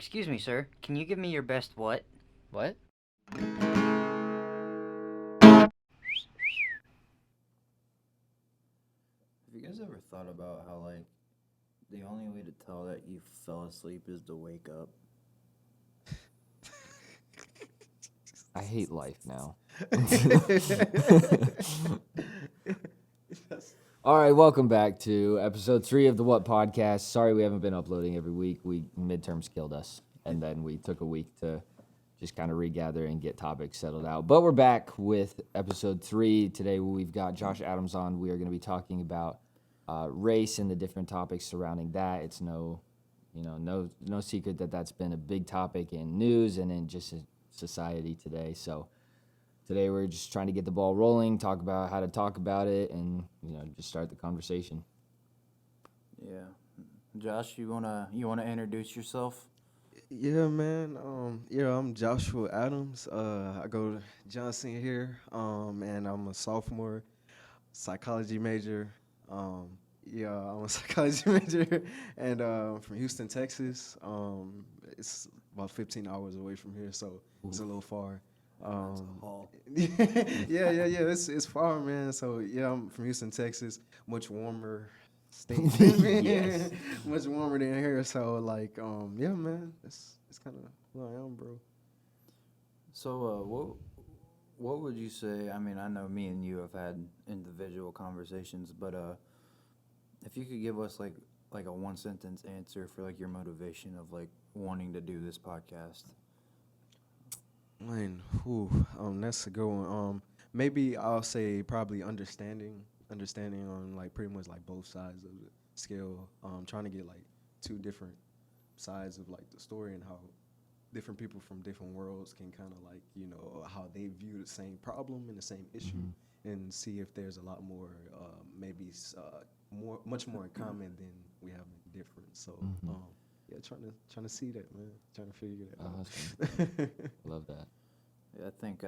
Excuse me, sir. Can you give me your best what? What? Have you guys ever thought about how, like, the only way to tell that you fell asleep is to wake up? I hate life now. All right, welcome back to episode 3 of the What podcast. Sorry we haven't been uploading every week. Midterms killed us, and then we took a week to just kind of regather and get topics settled out. But we're back with episode 3. Today we've got Josh Adams on. We are going to be talking about race and the different topics surrounding that. It's no secret that that's been a big topic in news and in just society today. So today we're just trying to get the ball rolling, talk about how to talk about it, and just start the conversation. Yeah. Josh, you wanna introduce yourself? Yeah, man. I'm Joshua Adams. I go to Johnson here, and I'm a sophomore, psychology major. I'm a psychology major, and from Houston, Texas. It's about 15 hours away from here, so it's a little far. That's a haul. Yeah. It's far, man. So yeah, I'm from Houston, Texas. Much warmer state than me. Yes. Much warmer than here. So like, yeah, man. It's kind of who I am, bro. So, what would you say? I mean, I know me and you have had individual conversations, but if you could give us like a one sentence answer for like your motivation of like wanting to do this podcast. Man, that's a good one. Maybe I'll say probably understanding on like pretty much like both sides of the scale. Trying to get like two different sides of like the story and how different people from different worlds can kind of like how they view the same problem and the same issue, and see if there's a lot more much more in common than we have in different. So yeah, trying to see that, man. Trying to figure that out. Awesome. Love that. Yeah, I think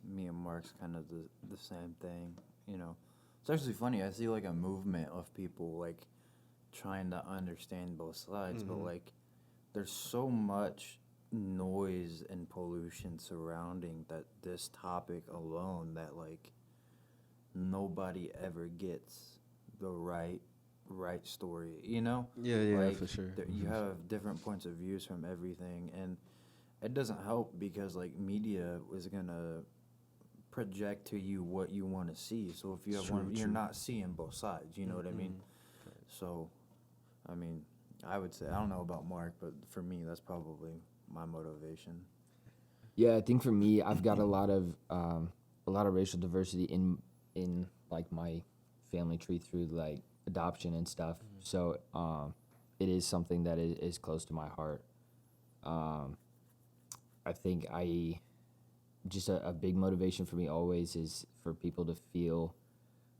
me and Mark's kind of the same thing. It's actually funny. I see like a movement of people like trying to understand both sides, but like there's so much noise and pollution surrounding this topic alone that like nobody ever gets the right story. Yeah, Like for sure. you have different points of views from everything, and it doesn't help because like media is gonna project to you what you want to see. So if you have you're not seeing both sides. You know what I mean? So, I mean, I would say I don't know about Mark, but for me, that's probably my motivation. Yeah, I think for me, I've got a lot of racial diversity in like my family tree through like adoption and stuff. So it is something that is close to my heart. I think just a big motivation for me always is for people to feel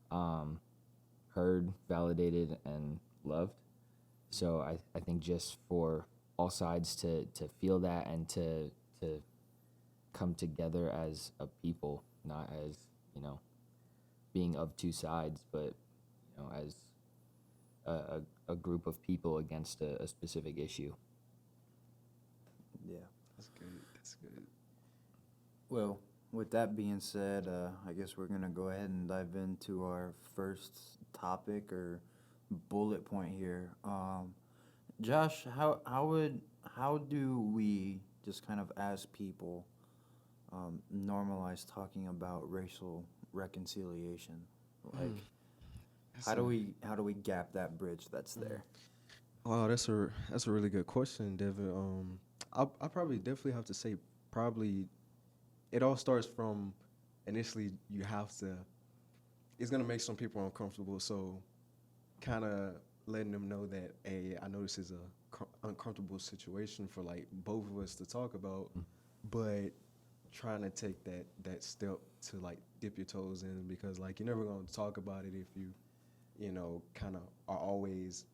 heard, validated, and loved. So I think just for all sides to feel that and to come together as a people, not as, being of two sides, but, as a group of people against a specific issue. Yeah. That's good. Well, with that being said, I guess we're gonna go ahead and dive into our first topic or bullet point here. Josh, how do we just kind of as people normalize talking about racial reconciliation? Like, how do we gap that bridge that's there? Wow, that's a really good question, Devin. I probably definitely have to say probably it all starts from initially you have to. It's gonna make some people uncomfortable, so kind of letting them know that, hey, I know this is a uncomfortable situation for like both of us to talk about, but trying to take that step to like dip your toes in, because like you're never gonna talk about it if you kind of are always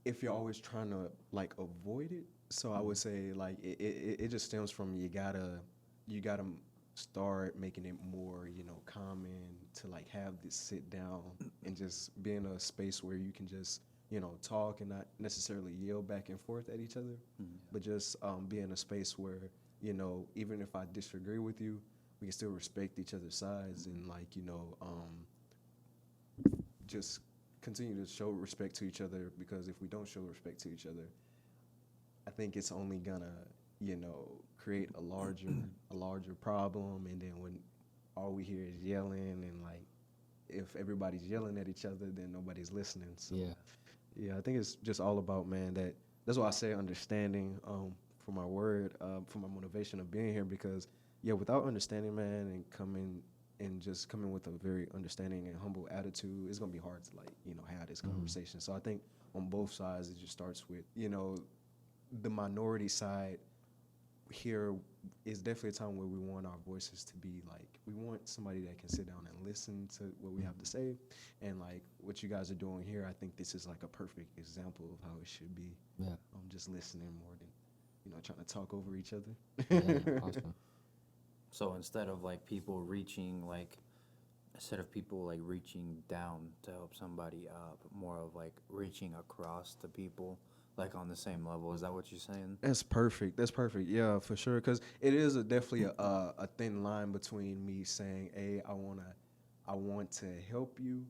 if you're always trying to like avoid it. So I would say like it just stems from you gotta start making it more common to like have this sit down and just be in a space where you can just talk and not necessarily yell back and forth at each other, but just be in a space where, even if I disagree with you, we can still respect each other's sides and like, just continue to show respect to each other, because if we don't show respect to each other, I think it's only gonna, create a larger problem. And then when all we hear is yelling, and like if everybody's yelling at each other, then nobody's listening. So Yeah. yeah, I think it's just all about, man, that's why I say understanding for my word, for my motivation of being here, because yeah, without understanding, man, and just coming with a very understanding and humble attitude, it's gonna be hard to like, have this conversation. So I think on both sides, it just starts with, the minority side here is definitely a time where we want our voices to be like, we want somebody that can sit down and listen to what we have to say. And like what you guys are doing here, I think this is like a perfect example of how it should be. Yeah. Just listening more than, trying to talk over each other. Yeah. Awesome. So instead of people like reaching down to help somebody up, more of like reaching across to people like on the same level. Is that what you're saying? That's perfect. That's perfect. Yeah, for sure. Because it is definitely a thin line between me saying, "Hey, I want to help you,"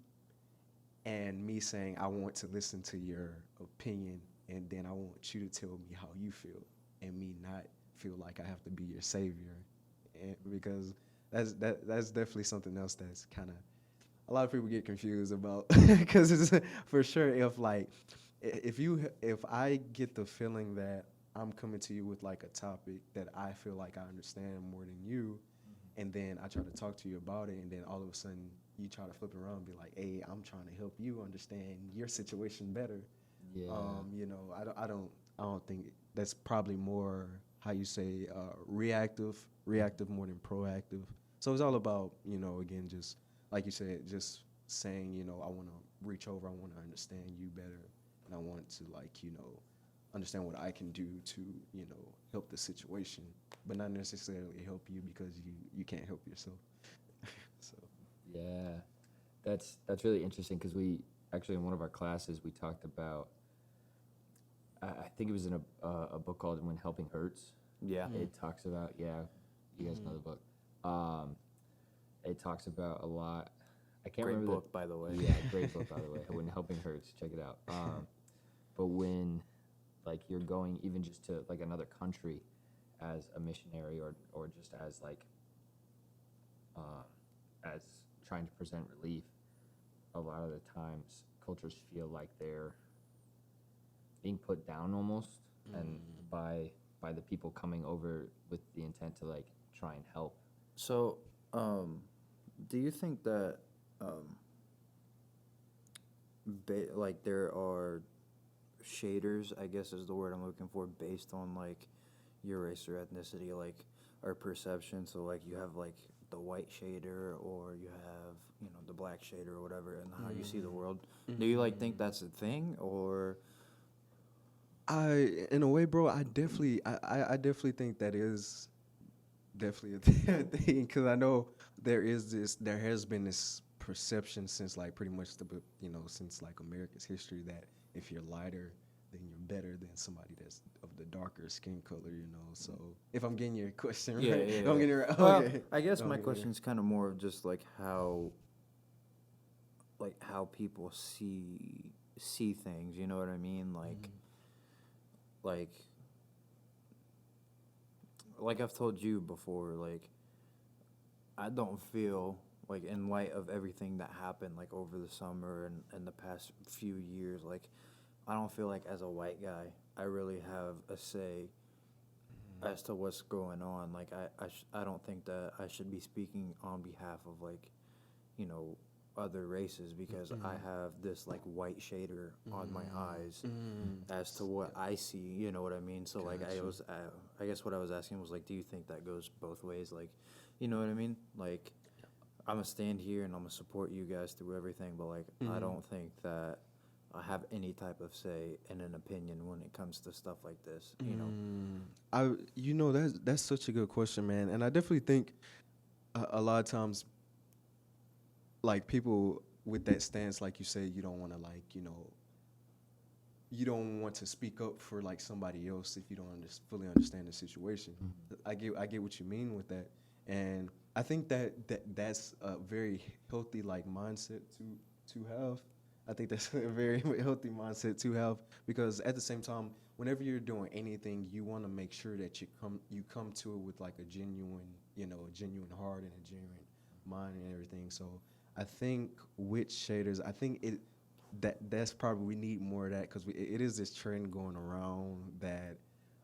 and me saying, "I want to listen to your opinion, and then I want you to tell me how you feel," and me not feel like I have to be your savior, and because that's definitely something else that's kind of a lot of people get confused about, because it's for sure if I get the feeling that I'm coming to you with like a topic that I feel like I understand more than you, and then I try to talk to you about it, and then all of a sudden you try to flip it around and be like, "Hey, I'm trying to help you understand your situation better." Yeah. I don't think that's probably more how you say reactive more than proactive. So it's all about, again, just like you said, just saying, I want to reach over, I want to understand you better, and I want to like, understand what I can do to, help the situation, but not necessarily help you because you can't help yourself. So Yeah. That's really interesting, because we actually, in one of our classes, we talked about, I think it was in a book called When Helping Hurts. Yeah. It talks about, yeah, you guys know the book. It talks about a lot. I can't Great remember book, by the way. Yeah, great book, by the way. When Helping Hurts, check it out. But when like you're going even just to like another country as a missionary, or just as like as trying to present relief, a lot of the times cultures feel like they're being put down almost, and by the people coming over with the intent to like try and help. So, do you think that, like there are shaders, I guess is the word I'm looking for, based on like your race or ethnicity, like or perception? So like you have like the white shader, or you have the black shader or whatever, and how you see the world. Do you like think that's a thing, or? in a way, bro, I definitely think that is definitely a thing, because I know there has been this perception since like pretty much since like America's history, that if you're lighter, then you're better than somebody that's of the darker skin color, So if I'm getting your question right, Yeah, yeah, if yeah. I'm getting it right, Well, okay. I guess I'm my getting it question is kind of more of just like how people see things. You know what I mean? Like like I've told you before, like I don't feel like, in light of everything that happened like over the summer and the past few years, like I don't feel like as a white guy I really have a say as to what's going on. Like I don't think that I should be speaking on behalf of like, you know, other races, because I have this like white shader on my eyes as to what I see, you know what I mean? So like I guess what I was asking was like, do you think that goes both ways? Like, you know what I mean? Like I'm gonna stand here and I'm gonna support you guys through everything, but like I don't think that I have any type of say and an opinion when it comes to stuff like this, you know? That's such a good question, man, and I definitely think a lot of times, like people with that stance, like you say, you don't want to like you don't want to speak up for like somebody else if you don't fully understand the situation. I get what you mean with that, and I think that's a very healthy like mindset to have. I think that's a very healthy mindset to have because at the same time, whenever you're doing anything, you want to make sure that you come to it with like a genuine, a genuine heart and a genuine mind and everything. So I think with shaders, I think that's probably we need more of that because it is this trend going around that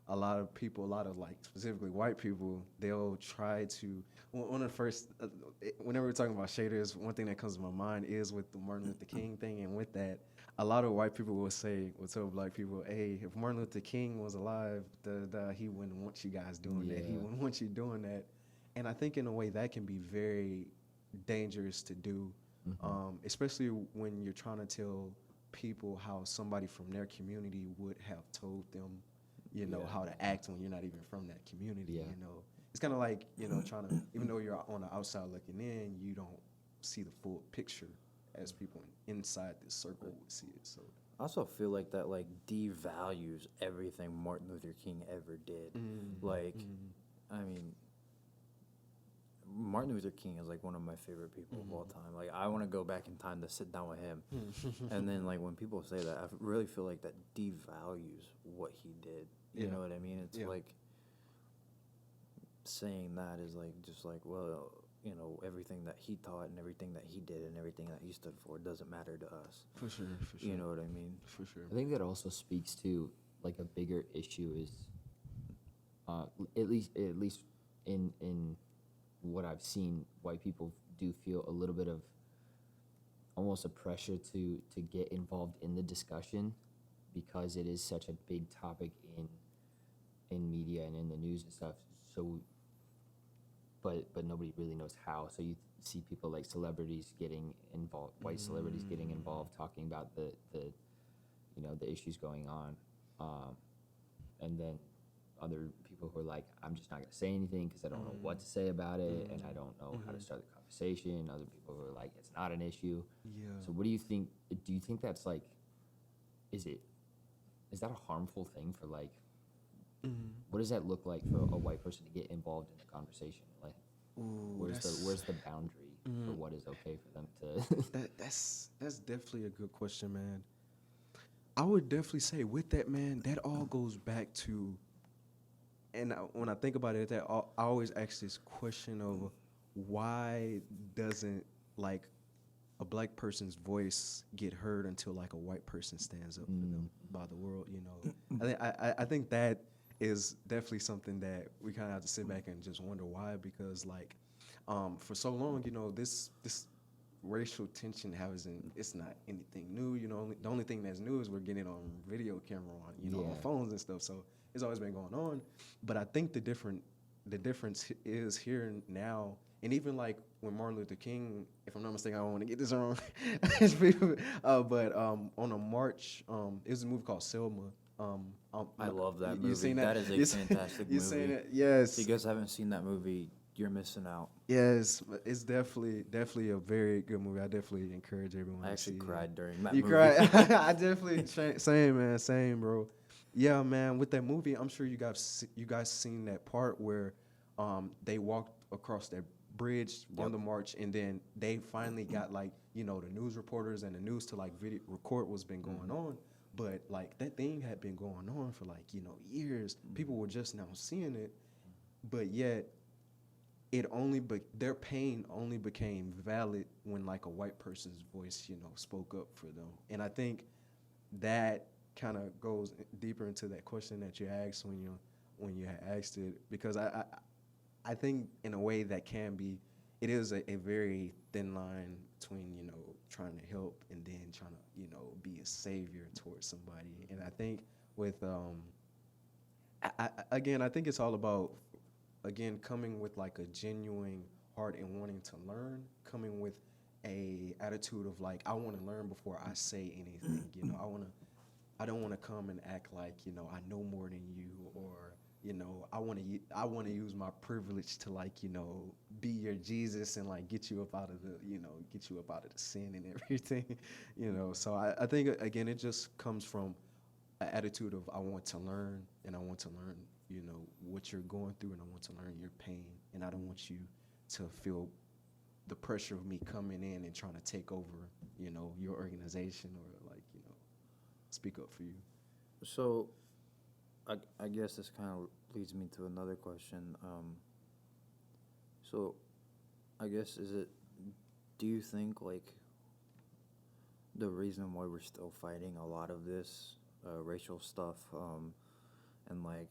a lot of people, a lot of like specifically white people, they'll try to. One of the first, whenever we're talking about shaders, one thing that comes to my mind is with the Martin Luther King thing, and with that, a lot of white people will tell black people, "Hey, if Martin Luther King was alive, he wouldn't want you guys doing that. He Yeah. wouldn't want you doing that." And I think in a way that can be very dangerous to do, especially when you're trying to tell people how somebody from their community would have told them, how to act when you're not even from that community. Yeah. It's kind of like trying to, even though you're on the outside looking in, you don't see the full picture as people inside this circle would see it. So I also feel like that like devalues everything Martin Luther King ever did. Like, I mean, Martin Luther King is like one of my favorite people of all time. Like, I want to go back in time to sit down with him. And then like when people say that, I really feel like that devalues what he did. You know what I mean? It's like saying that is like just like, well, everything that he taught and everything that he did and everything that he stood for doesn't matter to us. for sure. You know what I mean? For sure. I think that also speaks to like a bigger issue is, at least in what I've seen, white people do feel a little bit of almost a pressure to get involved in the discussion because it is such a big topic in media and in the news and stuff. So, but nobody really knows how. So you see people like celebrities getting involved, white celebrities getting involved, talking about the issues going on, and then other people who are like, I'm just not gonna say anything because I don't know what to say about it, and I don't know how to start the conversation. Other people who are like, it's not an issue. Yeah. So what do you think? Do you think that's like, is that a harmful thing for like? What does that look like for a white person to get involved in the conversation? Like, where's the boundary for what is okay for them to? That's definitely a good question, man. I would definitely say with that, man, that all goes back to, and when I think about it, I always ask this question of why doesn't like a black person's voice get heard until like a white person stands up for them by the world, I think that is definitely something that we kind of have to sit back and just wonder why, because like for so long, this racial tension it's not anything new. The only thing that's new is we're getting on video camera on on phones and stuff. So it's always been going on. But I think the difference is here now, and even like when Martin Luther King, if I'm not mistaken, I don't want to get this wrong, but on a march, it was a movie called Selma. I love that you movie. seen That is a fantastic movie. You seen it? Yes. If you guys haven't seen that movie, you're missing out. Yes, it's definitely a very good movie. I definitely encourage everyone. I to actually see cried during that You movie. cried? I definitely same man, same bro. Yeah, man. With that movie, I'm sure you guys seen that part where they walked across that bridge on the march, and then they finally got like the news reporters and the news to like record what's been going on. But like that thing had been going on for like years. People were just now seeing it, but yet their pain only became valid when like a white person's voice spoke up for them. And I think that kind of goes deeper into that question that you asked when you had asked it, because I think in a way that it is a very thin line between trying to help and then trying to be a savior towards somebody. And I think with I think it's all about coming with like a genuine heart and wanting to learn, coming with a attitude of like, I want to learn before I say anything. I don't want to come and act like I know more than you, or I want to use my privilege to like be your Jesus and like get you up out of the sin and everything. So I think again it just comes from an attitude of I want to learn, and I want to learn, you know, what you're going through, and I want to learn your pain, and I don't want you to feel the pressure of me coming in and trying to take over, you know, your organization or like, you know, speak up for you. So, I guess this kind of leads me to another question. So, I guess do you think like the reason why we're still fighting a lot of this racial stuff, and like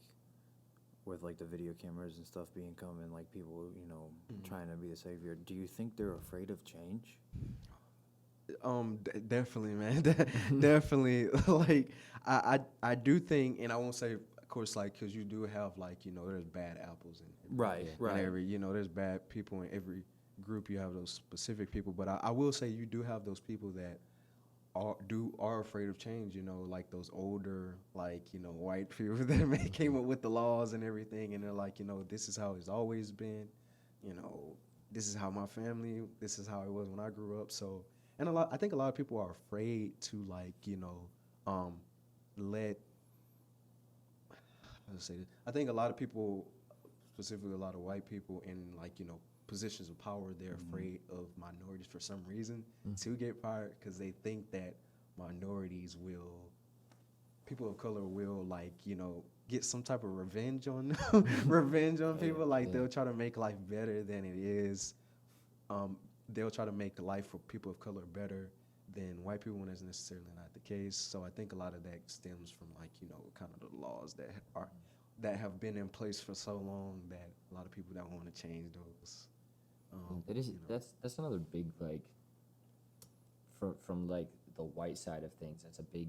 with like the video cameras and stuff being come and like people, you know, trying to be the savior, do you think they're afraid of change? Definitely, man. Definitely. Like, I do think, and I won't say, of course, like, because you do have, like, you know, there's bad apples in Right, in every, you know, there's bad people in every group. You have those specific people, but I will say you do have those people that are afraid of change. You know, like those older, like, you know, white people that came up with the laws and everything, and they're like, you know, this is how it's always been. You know, this is how my family. This is how it was when I grew up. So. And I think a lot of people are afraid to like, you know, let. Let's say this. I think a lot of people, specifically a lot of white people in like, you know, positions of power, they're afraid of minorities for some reason to get fired because they think that minorities will, people of color will like, you know, get some type of revenge on revenge on people. Like they'll try to make life better than it is. They'll try to make life for people of color better than white people when that's necessarily not the case. So I think a lot of that stems from like, you know, kind of the laws that have been in place for so long that a lot of people don't want to change those. That is you know. that's another big like from like the white side of things. That's a big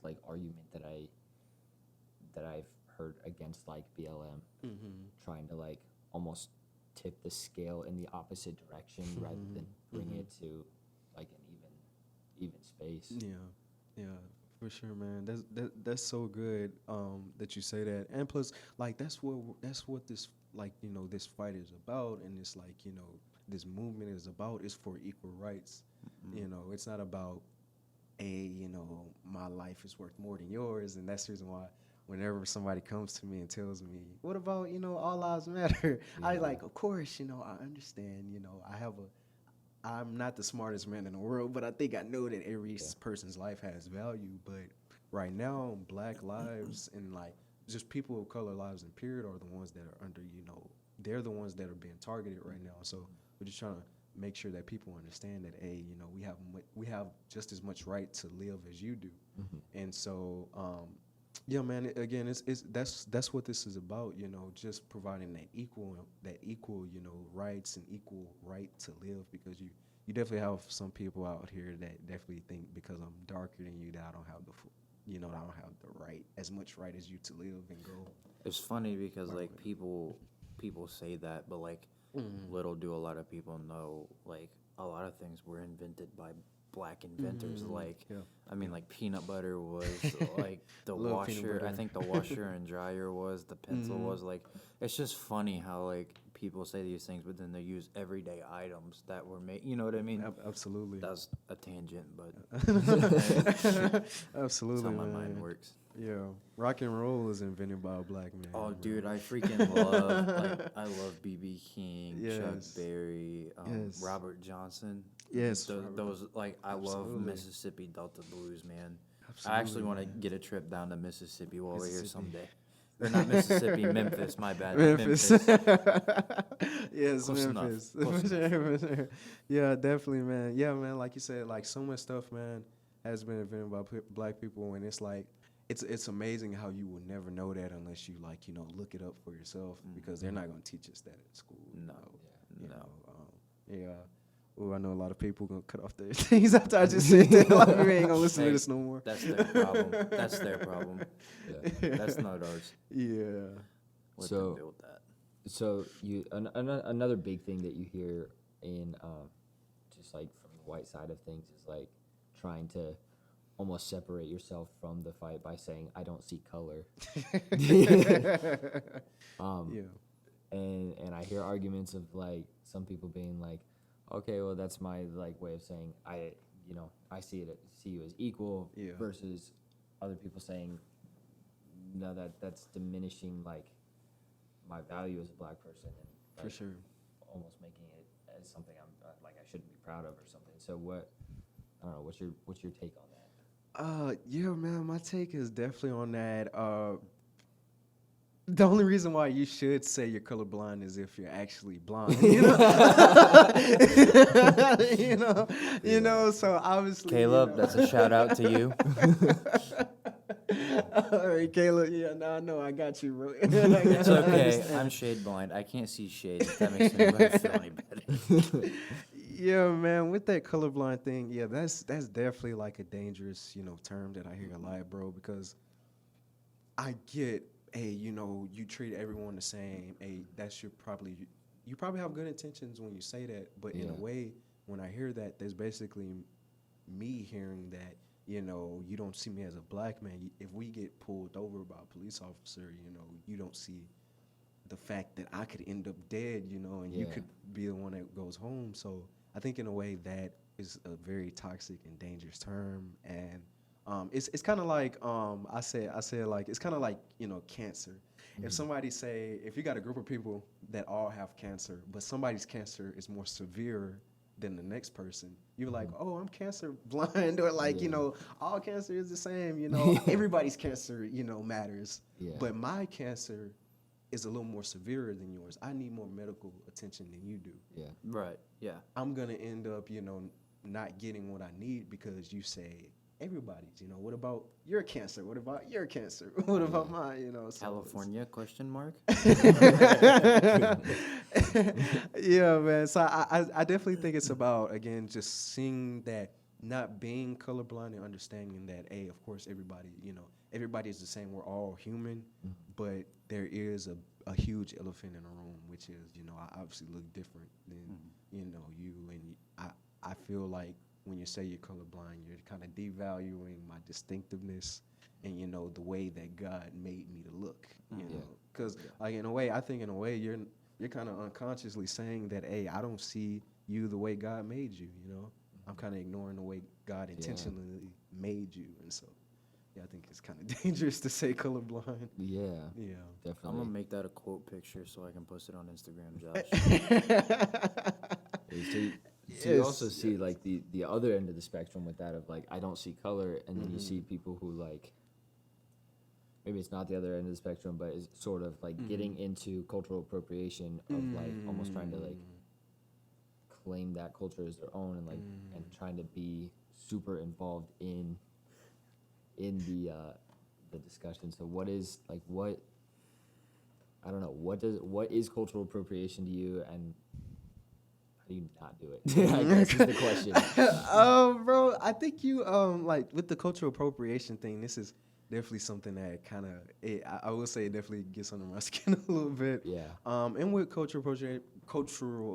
like argument that I've heard against like BLM trying to like almost tip the scale in the opposite direction rather than bring it to like an even space. Yeah, for sure, man. That's so good that you say that, and plus, like that's what this like you know this fight is about, and it's like you know this movement is about is for equal rights. You know, it's not about you know my life is worth more than yours, and that's the reason why. Whenever somebody comes to me and tells me, "What about you know all lives matter?" I like, of course, you know I understand. You know I'm not the smartest man in the world, but I think I know that every person's life has value. But right now, Black lives and like just people of color lives in period are the ones that are under, you know, they're the ones that are being targeted right now. So we're just trying to make sure that people understand that, hey, you know, we have just as much right to live as you do. And so, yeah, man. Again, it's that's what this is about. You know, just providing that equal, you know, rights and equal right to live. Because you definitely have some people out here that definitely think because I'm darker than you that I don't have you know, I don't have the right as much right as you to live and go. It's funny because like people say that, but like little do a lot of people know like a lot of things were invented by Black inventors. Like I mean, like peanut butter was like the Love peanut washer. I butter. think the washer and dryer was the pencil was like. It's just funny how like people say these things, but then they use everyday items that were made. You know what I mean? Absolutely. That's a tangent, but Absolutely, that's how my man. mind works. Yeah, rock and roll is invented by a Black man. Oh, bro. dude, I freaking love I love B.B. King, Chuck Yes. Berry, Yes. Robert Johnson. Yes, Those like I love Absolutely. Mississippi Delta blues, man. Absolutely, I actually want to man. get a trip down to Mississippi while we're here Mississippi. someday. Or not Mississippi, Memphis. My bad, Memphis. Yes, Close enough. Memphis. Close For sure, for sure. Yeah, definitely, man. Yeah, man. Like you said, like so much stuff, man, has been invented by Black people, and it's like, it's amazing how you will never know that unless you like, you know, look it up for yourself because they're not gonna teach us that at school. No, You no. know, yeah. Oh, I know a lot of people gonna cut off their things after I just said that. Like, we ain't gonna listen Hey, to this no more. That's their problem. That's their problem. That's not ours. Yeah. Let So- them build that. So another big thing that you hear in just like from the white side of things is like trying to almost separate yourself from the fight by saying I don't see color. Yeah. And I hear arguments of like some people being like, okay, well that's my like way of saying I see you as equal Yeah. versus other people saying, no, that's diminishing like my value as a black person, and For like, sure. almost making it as something I'm like I shouldn't be proud of or something. So what? I don't know. What's your take on that? Yeah, man, my take is definitely on that. The only reason why you should say you're colorblind is if you're actually blind. You know, So obviously, Caleb, that's a shout out to you. All right, Caleb. Yeah, no, I know. I got you, bro. It's okay. I'm shade blind. I can't see shades. If that makes anybody feel any better. Yeah, man. With that colorblind thing, yeah, that's definitely like a dangerous, term that I hear a lot, bro. Because I get, hey, you treat everyone the same. Hey, you probably have good intentions when you say that, but in Yeah. a way, when I hear that, there's basically me hearing that, you don't see me as a black man. If we get pulled over by a police officer, you don't see the fact that I could end up dead, and you Yeah. could be the one that goes home. So I think in a way that is a very toxic and dangerous term, and it's kind of like I said like it's kind of like cancer. If you got a group of people that all have cancer, but somebody's cancer is more severe than the next person, you're like, oh, I'm cancer blind, or like Yeah. all cancer is the same. Everybody's cancer matters, Yeah. but my cancer is a little more severe than yours. I need more medical attention than you do. Yeah. Right. Yeah. I'm gonna end up, not getting what I need because you say everybody's. What about your cancer? What about your cancer? What about mine? So California? Question mark. yeah, man. So I definitely think it's about, again, just seeing that, not being colorblind, and understanding that, of course, everybody is the same. We're all human, but there is a huge elephant in the room, which is, I obviously look different than, you. And I feel like when you say you're colorblind, you're kind of devaluing my distinctiveness and, the way that God made me to look, because like I think in a way you're kind of unconsciously saying that, hey, I don't see you the way God made you. I'm kind of ignoring the way God intentionally made you, and so I think it's kind of dangerous to say colorblind. Yeah. Yeah. Definitely. I'm gonna make that a quote picture so I can post it on Instagram, Josh. So you also see like the other end of the spectrum with that of like I don't see color, and then you see people who like maybe it's not the other end of the spectrum, but is sort of like getting into cultural appropriation of like almost trying to like claim that culture as their own, and like and trying to be super involved in the discussion. So what is like what I don't know, what is cultural appropriation to you, and how do you not do it? I guess is the question. Bro, I think you like with the cultural appropriation thing, this is definitely something that kind of I will say it definitely gets under my skin a little bit. Yeah. And with cultural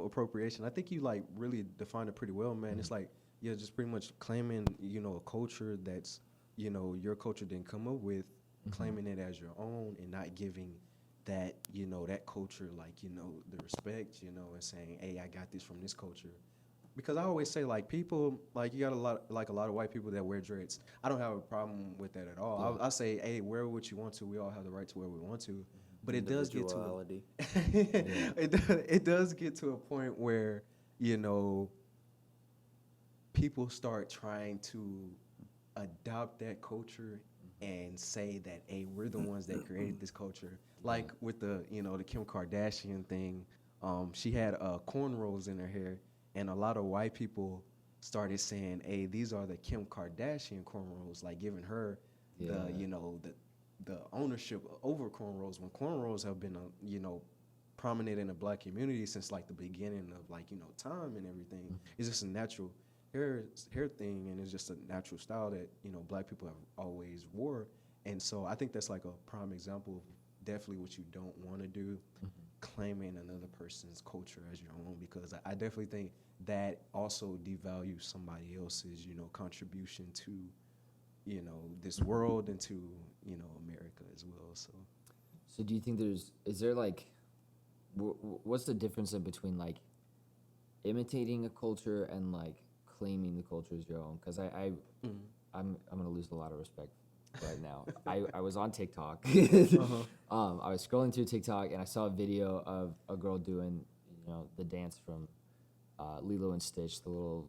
appropriation, I think you like really defined it pretty well, man. It's like you're just pretty much claiming, a culture that's, your culture didn't come up with, claiming it as your own, and not giving that, that culture, like, the respect, and saying, hey, I got this from this culture. Because I always say, like, people, like, you got a lot of white people that wear dreads. I don't have a problem with that at all. I say, hey, wear what you want to. We all have the right to wear what we want to. But it does get to it does get to a point where, people start trying to adopt that culture and say that, hey, we're the ones that created this culture. Like with the, the Kim Kardashian thing, she had cornrows in her hair, and a lot of white people started saying, hey, these are the Kim Kardashian cornrows, like giving her the ownership over cornrows, when cornrows have been, prominent in the black community since like the beginning of like, time and everything. It's just a natural hair thing, and it's just a natural style that, black people have always wore. And so I think that's like a prime example of definitely what you don't want to do, claiming another person's culture as your own, because I definitely think that also devalues somebody else's, contribution to, this world and to, America as well. So do you think is there like, what's the difference in between like imitating a culture and like claiming the culture as your own? Because I'm gonna lose a lot of respect right now. I was on TikTok. Uh-huh. I was scrolling through TikTok and I saw a video of a girl doing, the dance from Lilo and Stitch, the little,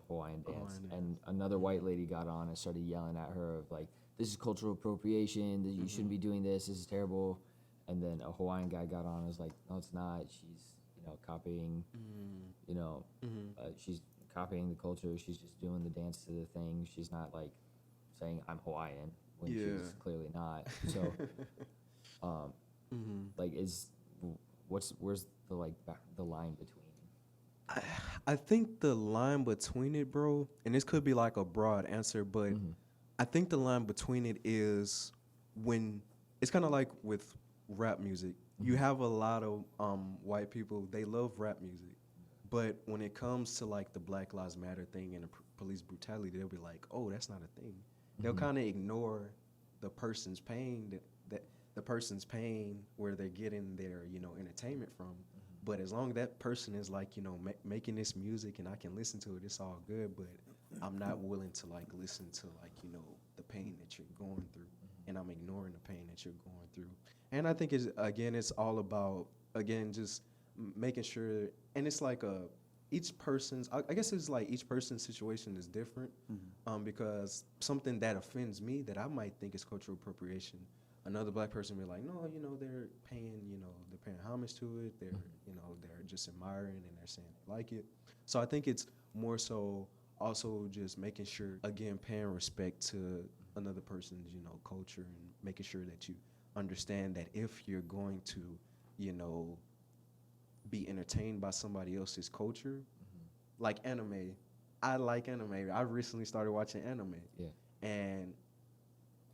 Hawaiian dance. Hawaiian And another white lady got on and started yelling at her of like, this is cultural appropriation. You shouldn't be doing this. This is terrible. And then a Hawaiian guy got on and was like, no, it's not. She's, copying, she's copying the culture. She's just doing the dance to the thing. She's not like saying I'm Hawaiian when Yeah. she's clearly not. So, like, where's the like the line between? I think the line between it, bro, and this could be like a broad answer, but I think the line between it is when it's kind of like with rap music. You have a lot of white people, they love rap music, but when it comes to like the Black Lives Matter thing and the police brutality, they'll be like, "Oh, that's not a thing." They'll kind of ignore the person's pain that the person's pain where they're getting their entertainment from. But as long as that person is like making this music and I can listen to it, it's all good. But I'm not willing to like listen to like the pain that you're going through, and I'm ignoring the pain that you're going through. And I think it's all about again just making sure, and it's like each person's I guess it's like each person's situation is different, because something that offends me that I might think is cultural appropriation, another black person be like, no, they're paying homage to it, they're just admiring and they're saying they like it. So I think it's more so also just making sure, again, paying respect to another person's culture, and making sure that you understand that if you're going to you know be entertained by somebody else's culture, like anime. I like anime. I recently started watching anime. Yeah. And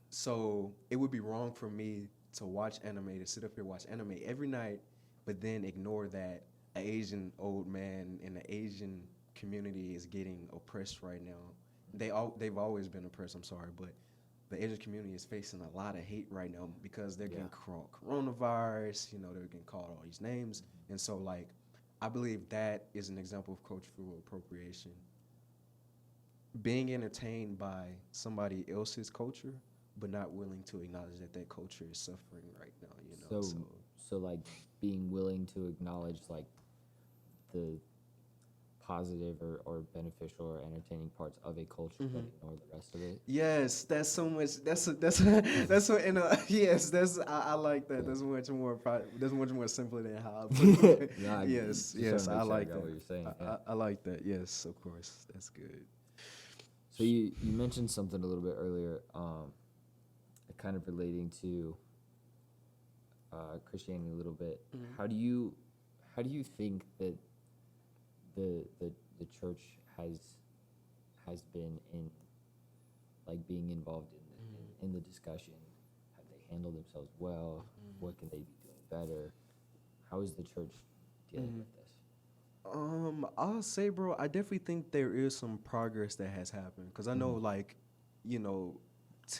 so it would be wrong for me to watch anime, to sit up here watch anime every night, but then ignore that an Asian old man in the Asian community is getting oppressed right now. They've always been oppressed, I'm sorry, but the Asian community is facing a lot of hate right now because they're getting coronavirus, they're getting called all these names. And so like I believe that is an example of cultural appropriation. Being entertained by somebody else's culture, but not willing to acknowledge that that culture is suffering right now. So like being willing to acknowledge like the positive or beneficial or entertaining parts of a culture, but ignore the rest of it. Yes, that's so much. That's what. Yes, I like that. That's much more. That's much more simpler than how I put it. No, Yes, just trying to make I sure I like got that. what you're saying, yeah. I like that. Yes, of course. That's good. So you mentioned something a little bit earlier, kind of relating to Christianity a little bit. How do you think that the church has been in like being involved in the discussion? Have they handled themselves well? What can they be doing better? How is the church dealing with this? I'll say, bro, I definitely think there is some progress that has happened. Because I know, like,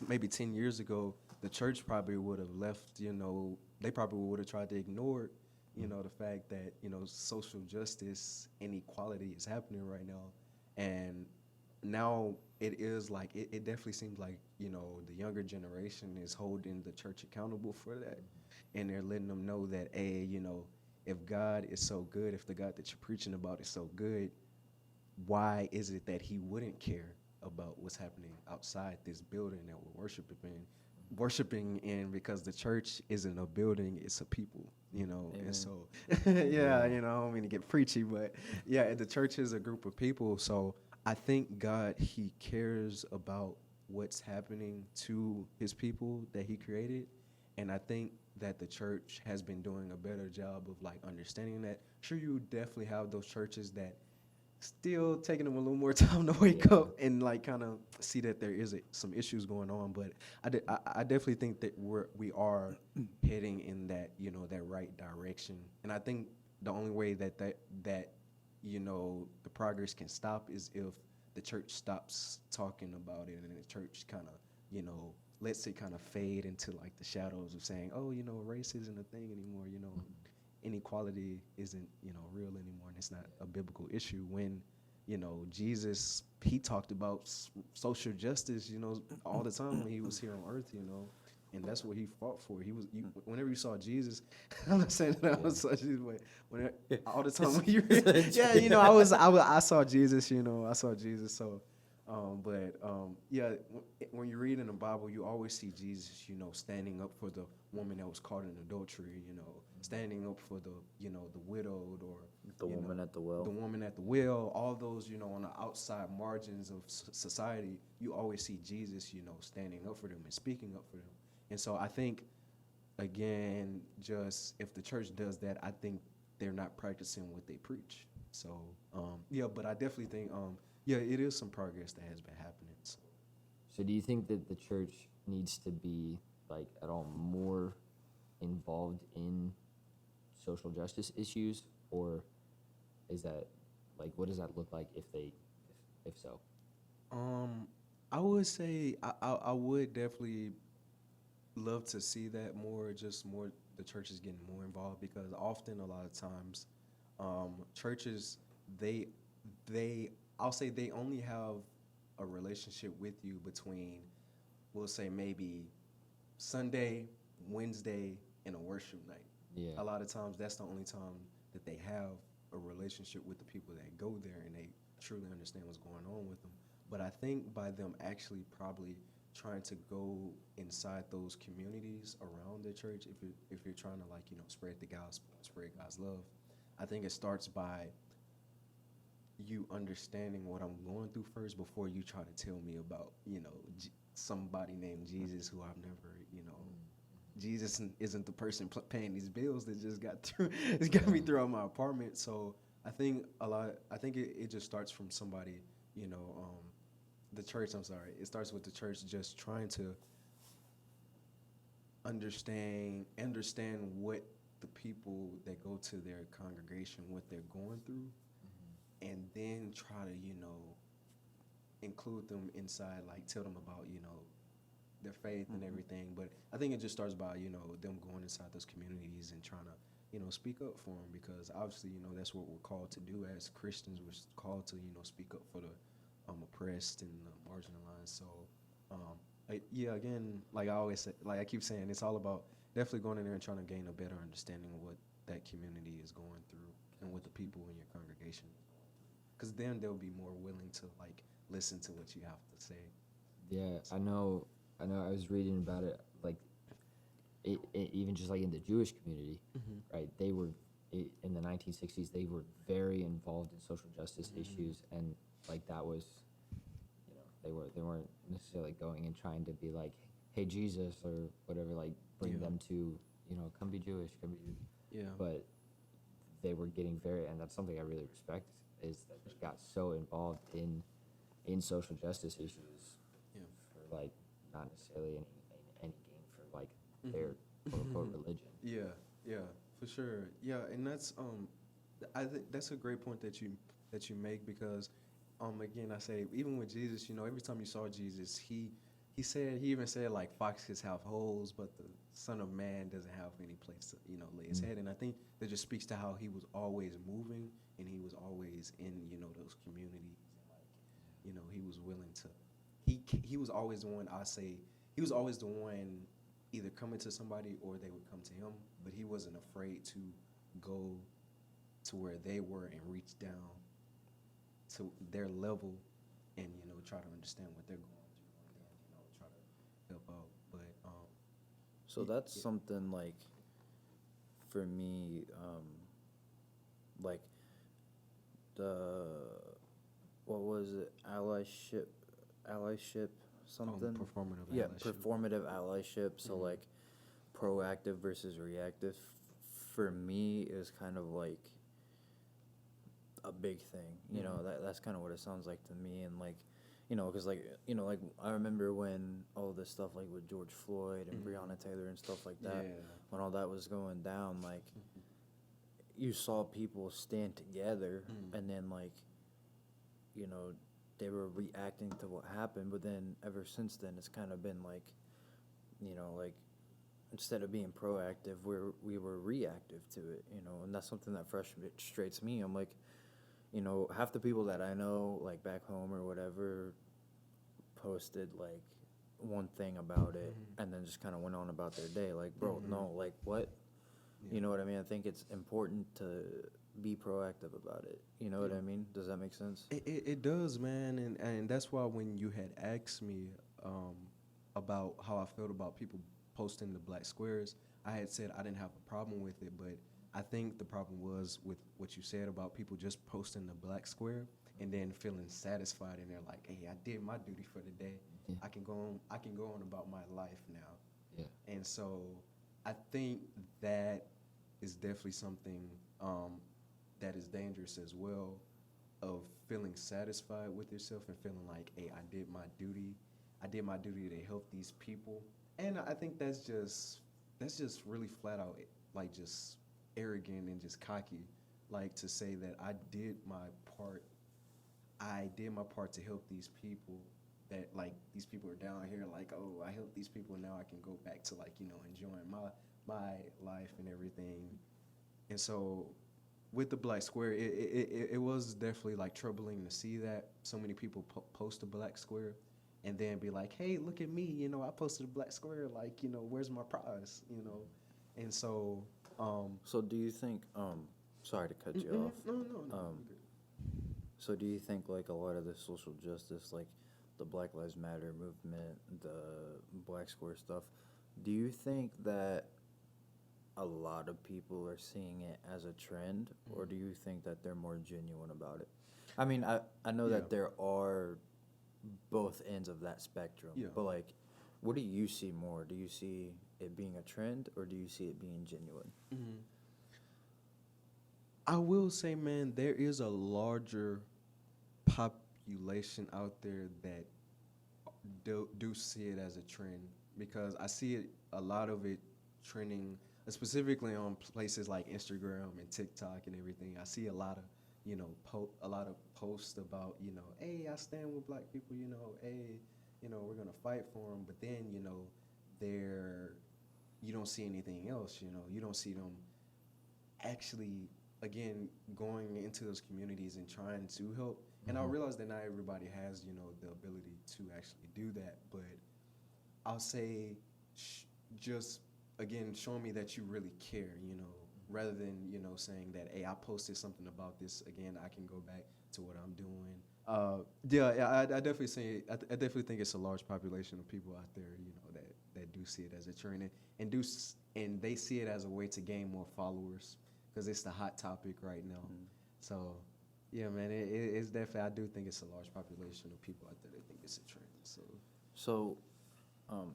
maybe 10 years ago, the church probably would have left, they probably would have tried to ignore, the fact that, social justice, inequality is happening right now. And now it is like, it definitely seems like, the younger generation is holding the church accountable for that. And they're letting them know that, hey, if God is so good, if the God that you're preaching about is so good, why is it that he wouldn't care about what's happening outside this building that we're worshiping in? Because the church isn't a building, it's a people, Amen. And so yeah, I don't mean to get preachy, but yeah, the church is a group of people. So I think God, he cares about what's happening to his people that he created. And I think that the church has been doing a better job of like understanding that. Sure, you definitely have those churches that still taking them a little more time to wake up and like kind of see that there is some issues going on. But I definitely think that we are heading in that that right direction. And I think the only way that the progress can stop is if the church stops talking about it and the church kind of lets it kind of fade into like the shadows of saying, oh, race isn't a thing anymore, inequality isn't, real anymore, and it's not a biblical issue, when you know, Jesus, he talked about social justice, you know, all the time when he was here on earth, you know, and that's what he fought for. Whenever you saw Jesus, I'm not saying that I saw Jesus, but all the time when you, yeah, you know, I saw Jesus, you know, I saw Jesus. So, yeah, when you read in the Bible, you always see Jesus, you know, standing up for the woman that was caught in adultery, you know, standing up for the, you know, the widowed or The you woman know, at the well. the woman at the well, all those, you know, on the outside margins of society, you always see Jesus, you know, standing up for them and speaking up for them. And so I think, again, just if the church does that, I think they're not practicing what they preach. So, yeah, but I definitely think, yeah, it is some progress that has been happening. So. So do you think that the church needs to be like at all more involved in social justice issues, or is that like what does that look like if so? Um, I would say I would definitely love to see that more, just more the churches getting more involved because often a lot of times, churches they they I'll say they only have a relationship with you between we'll say maybe Sunday, Wednesday, and a worship night. Yeah. A lot of times that's the only time that they have a relationship with the people that go there and they truly understand what's going on with them. But I think by them actually probably trying to go inside those communities around the church, if you're trying to like, you know, spread the gospel, spread God's love, I think it starts by you understanding what I'm going through first before you try to tell me about, you know, somebody named Jesus who I've never, you know, Jesus isn't the person paying these bills that just got through. It's got me throughout my apartment. So I think I think it just starts from somebody, you know, the church. I'm sorry. It starts with the church just trying to understand what the people that go to their congregation what they're going through, and then try to include them inside, like tell them about their faith and everything. But I think it just starts by them going inside those communities and trying to speak up for them, because obviously that's what we're called to do as Christians. We're called to speak up for the oppressed and the marginalized. So yeah, again, like I always say, like I keep saying, it's all about definitely going in there and trying to gain a better understanding of what that community is going through and what the people in your congregation is going through, because then they'll be more willing to like listen to what you have to say. Yeah, I know. I was reading about it, like even just like in the Jewish community, right? They were in the 1960s. They were very involved in social justice issues, and like that was, they weren't necessarily going and trying to be like, hey Jesus or whatever, like bring them to come be Jewish, come be. Yeah. But they were getting very, and that's something I really respect, is that they got so involved in social justice issues for like not necessarily any gain for like their quote unquote religion. Yeah, for sure. Yeah, and that's I think that's a great point that you make, because again, I say even with Jesus, every time you saw Jesus, he even said like foxes have holes, but the Son of Man doesn't have any place to lay his head. And I think that just speaks to how he was always moving and he was always in those communities, and like he was willing to he was always the one. I say he was always the one either coming to somebody or they would come to him, but he wasn't afraid to go to where they were and reach down to their level and try to understand what they're going through and then try to help out. But so that's something like for me, like the what was it, allyship something, performative yeah, allyship. performative allyship. So like proactive versus reactive for me is kind of like a big thing, that's kind of what it sounds like to me. And like because like like I remember when all this stuff like with George Floyd and Breonna Taylor and stuff like that, when all that was going down, like you saw people stand together, and then like they were reacting to what happened. But then ever since then it's kind of been like like instead of being proactive, we were reactive to it, and that's something that frustrates me. I'm like, you know, half the people that I know, like back home or whatever, posted like one thing about it and then just kind of went on about their day. Like, bro, no, like what? Yeah. You know what I mean? I think it's important to be proactive about it. You know what Yeah. I mean? Does that make sense? It does, man, and that's why when you had asked me um, about how I felt about people posting the black squares, I had said I didn't have a problem with it, but I think the problem was with what you said about people just posting the black square and then feeling satisfied, and they're like, "Hey, I did my duty for the day. Yeah. I can go on. I can go on about my life now." Yeah. And so I think that is definitely something that is dangerous as well, of feeling satisfied with yourself and feeling like, hey, I did my duty. I did my duty to help these people. And I think that's just really flat out like just arrogant and just cocky, like to say that part. I did my part to help these people, that like these people are down here like, oh, I helped these people, now I can go back to like, enjoying my life and everything. And so with the black square, it was definitely like troubling to see that so many people post a black square and then be like, hey, look at me, I posted a black square, like, where's my prize. And so So do you think, sorry to cut you off. no, no, no, Um, you're good. So do you think like a lot of the social justice, like the Black Lives Matter movement, the Black Square stuff, do you think that a lot of people are seeing it as a trend, or do you think that they're more genuine about it? I mean, I know Yeah. that there are both ends of that spectrum, Yeah. but like, what do you see more? Do you see it being a trend, or do you see it being genuine? I will say, man, there is a larger population out there that do see it as a trend, because I see it, a lot of it trending, specifically on places like Instagram and TikTok and everything. I see a lot of a lot of posts about, hey, I stand with black people, hey, we're gonna fight for them. But then they're you don't see anything else. You don't see them actually, again, going into those communities and trying to help. And I realize that not everybody has the ability to actually do that, but I'll say, just again, showing me that you really care, rather than saying that, hey, I posted something about this, again, I can go back to what I'm doing. Yeah, I definitely say, I definitely think it's a large population of people out there, that do see it as a trend, and they see it as a way to gain more followers, because it's the hot topic right now. So, yeah, man, it's definitely, I do think it's a large population of people out there that think it's a trend. So, So, um,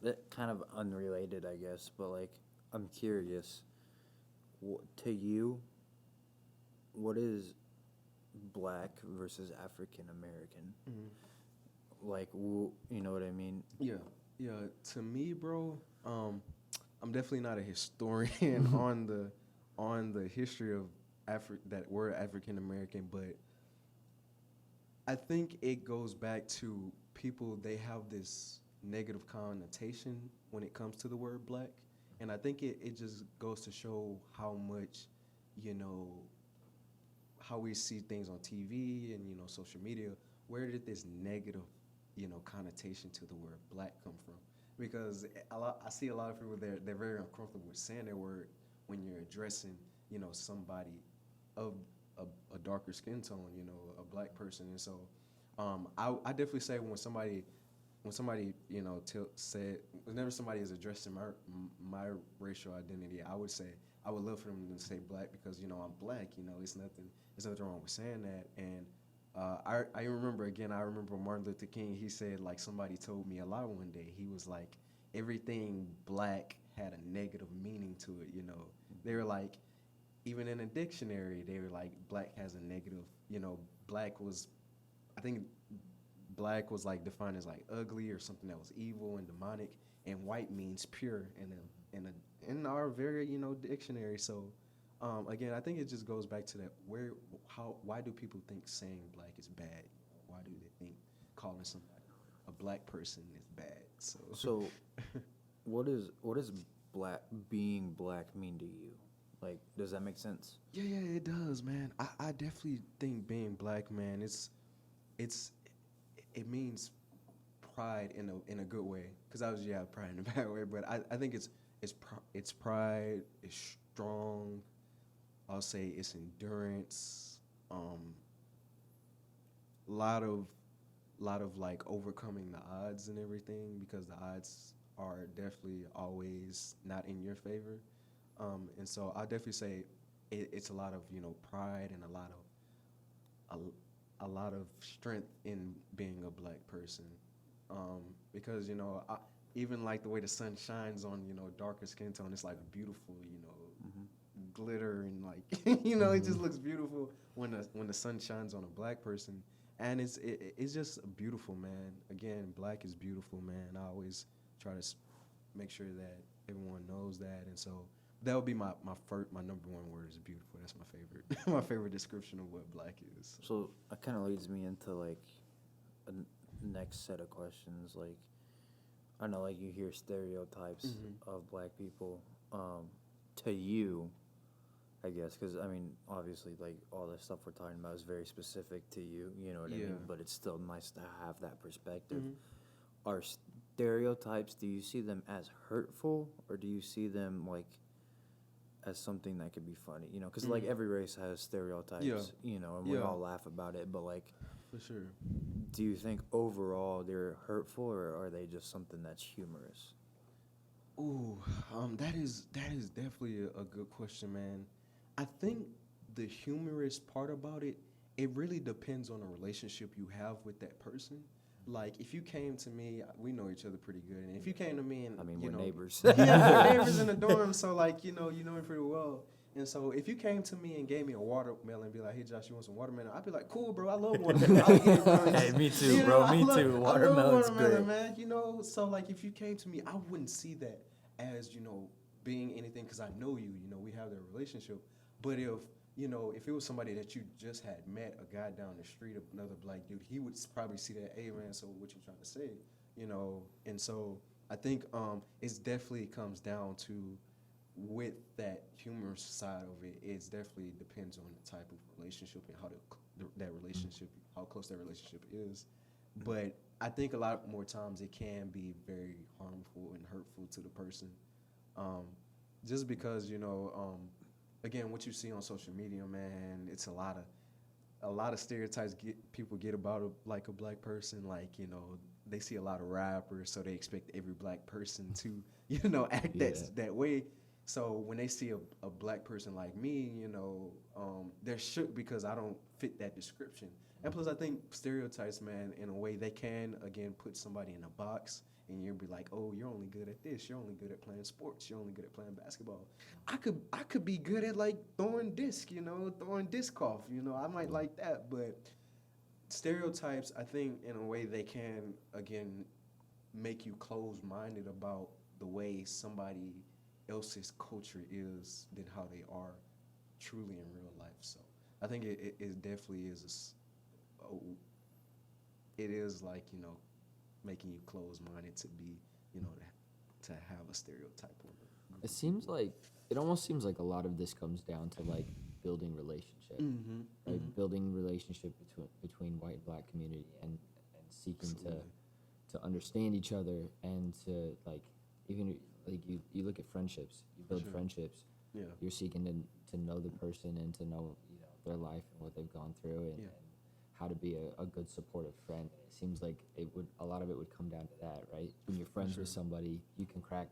that kind of unrelated, I guess, but like, I'm curious, to you, what is black versus African American? Like, you know what I mean? yeah, yeah. To me, bro, I'm definitely not a historian on the history of that word African American, but I think it goes back to people. They have this negative connotation when it comes to the word black, and I think it just goes to show how much, you know, how we see things on TV and social media. Where did this negative, connotation to the word black come from? Because I see a lot of people, they're very uncomfortable with saying that word when you're addressing somebody of a darker skin tone, a black person. And so I definitely say when somebody said, whenever somebody is addressing my racial identity, I would say I would love for them to say black, because I'm black. There's nothing wrong with saying that. And I remember, again, I remember Martin Luther King. He said, like, somebody told me a lie one day. He was like, everything black had a negative meaning to it. They were like, even in a dictionary, they were like, black has a negative. Black was, I think black was like defined as like ugly or something that was evil and demonic, and white means pure in our very dictionary. So again, I think it just goes back to that, why do people think saying black is bad? Why do they think calling somebody a black person is bad? So, what does being black mean to you? Like, does that make sense? Yeah, it does, man. I definitely think being black, man, it's it means pride in a good way. Cause I was pride in a bad way, but I think it's pride, it's strong. I'll say it's endurance. Lot of like overcoming the odds and everything because the odds are definitely always not in your favor. And so I definitely say it's a lot of pride and a lot of strength in being a black person, because even like the way the sun shines on darker skin tone, it's like beautiful, glitter and like it just looks beautiful when the sun shines on a black person, and it's just beautiful, man. Again, black is beautiful, man. I always try to make sure that everyone knows that, and so that would be my number one word is beautiful. That's my favorite my favorite description of what black is. So that kind of leads me into like a next set of questions. Like, I know, like, you hear stereotypes of black people. To you, I guess, because I mean, obviously, like, all the stuff we're talking about is very specific to you. You know what I Yeah. mean? But it's still nice to have that perspective. Mm-hmm. Are stereotypes? Do you see them as hurtful, or do you see them like as something that could be funny? You know, because like every race has stereotypes. Yeah. You know, and we Yeah. all laugh about it. But like, For sure. do you think overall they're hurtful, or are they just something that's humorous? Ooh, that is definitely a good question, man. I think the humorous part about it, it really depends on the relationship you have with that person. Like, if you came to me, we know each other pretty good, and if you came to me and I mean, you we're know, neighbors. yeah, we're neighbors in the dorm, so like you know me pretty well. And so if you came to me and gave me a watermelon and be like, "Hey Josh, you want some watermelon?" I'd be like, "Cool, bro. I love watermelon. I'll get it, bro." Hey, me too, You know, bro. I Me love- too. I love Watermelon's watermelon, great. man. You know, so like if you came to me, I wouldn't see that as being anything because I know you. You know, we have that relationship. But if it was somebody that you just had met, a guy down the street, another black dude, he would probably see that, hey man, so what you trying to say? And so I think it definitely comes down to with that humorous side of it. It definitely depends on the type of relationship and how that relationship, how close that relationship is. But I think a lot more times it can be very harmful and hurtful to the person, just because again, what you see on social media, man, it's a lot of stereotypes people get about like a black person. Like they see a lot of rappers, so they expect every black person to act that way. So when they see a black person like me, they're shook because I don't fit that description. And plus, I think stereotypes, man, in a way, they can again put somebody in a box, and you'll be like, oh, you're only good at this. You're only good at playing sports. You're only good at playing basketball. I could be good at like throwing disc golf. I might like that, but stereotypes, I think, in a way, they can again make you closed-minded about the way somebody else's culture is than how they are truly in real life. So I think it definitely is it is like making you closed-minded to be to have a stereotype on it. It seems like it almost seems like a lot of this comes down to like building relationship, Mm-hmm. right? Building relationship between white and black community and seeking Absolutely. to understand each other and to like even like you look at friendships, you build Sure. friendships, Yeah. you're seeking to know the person and to know their life and what they've gone through and how to be a good supportive friend. It seems like a lot of it would come down to that, right? When you're friends with somebody, you can crack